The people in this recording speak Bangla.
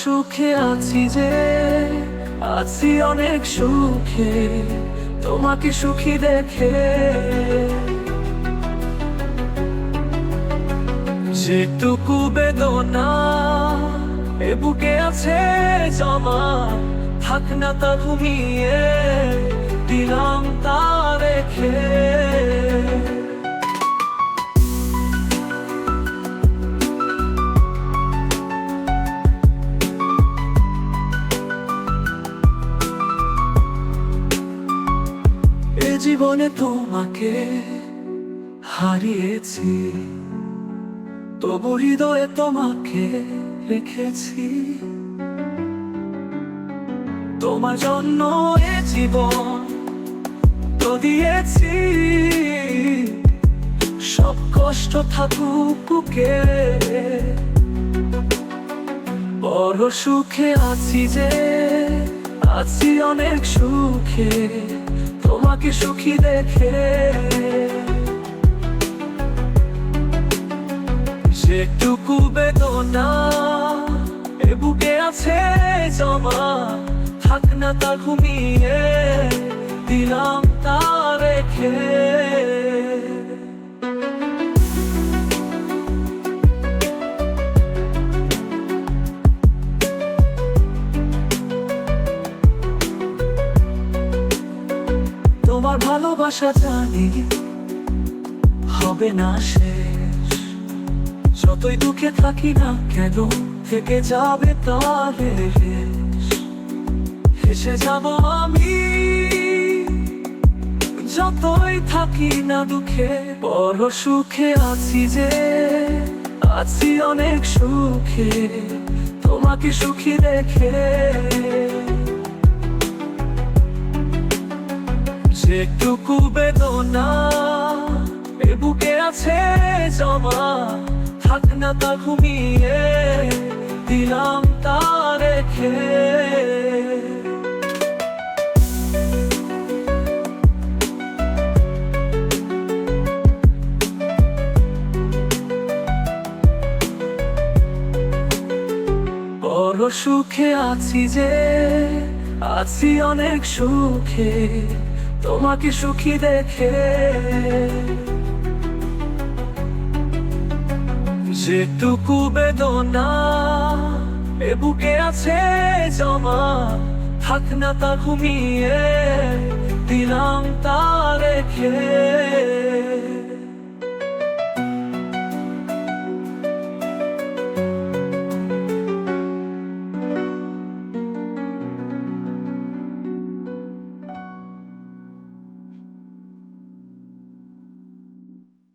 সুখে আছি যে, আছি অনেক সুখে তোমাকে সুখী দেখে। যেটুকু বেদনা এ বুকে আছে জমা, থাক না তা ঘুমিয়ে দিলাম তা রেখে। এ জীবনে তোমাকে হারিয়েছি, তবু হৃদয়ে তোমাকে রেখেছি। তোমার জন্য এ জীবন তো দিয়েছি, সব কষ্ট থাকুক বুকে। বড় সুখে আছি যে, আছি অনেক সুখে তোমাকে সুখী দেখে। যেটুকু বেদনা এ বুকে আছে জমা, থাক না তা ঘুমিয়ে দিলাম তা রেখে। তোমার ভালোবাসা জানি হবে না শেষ, যতই দুঃখে থাকি না কেন থেকে যাবে তার রেশ। হেসে যাব আমি যতই থাকি না দুঃখে। বড় সুখে আছি যে, আছি অনেক সুখে তোমাকে সুখী দেখে। যেটুকু বেদনা এ বুকে আছে জমা, থাক না তা ঘুমিয়ে দিলাম তা রেখে। বড় সুখে আছি যে, আছি অনেক সুখে তোমাকে সুখী দেখে। যেটুকু বেদনা এ বুকে আছে জমা, থাক না তা ঘুমিয়ে দিলাম তা রেখে।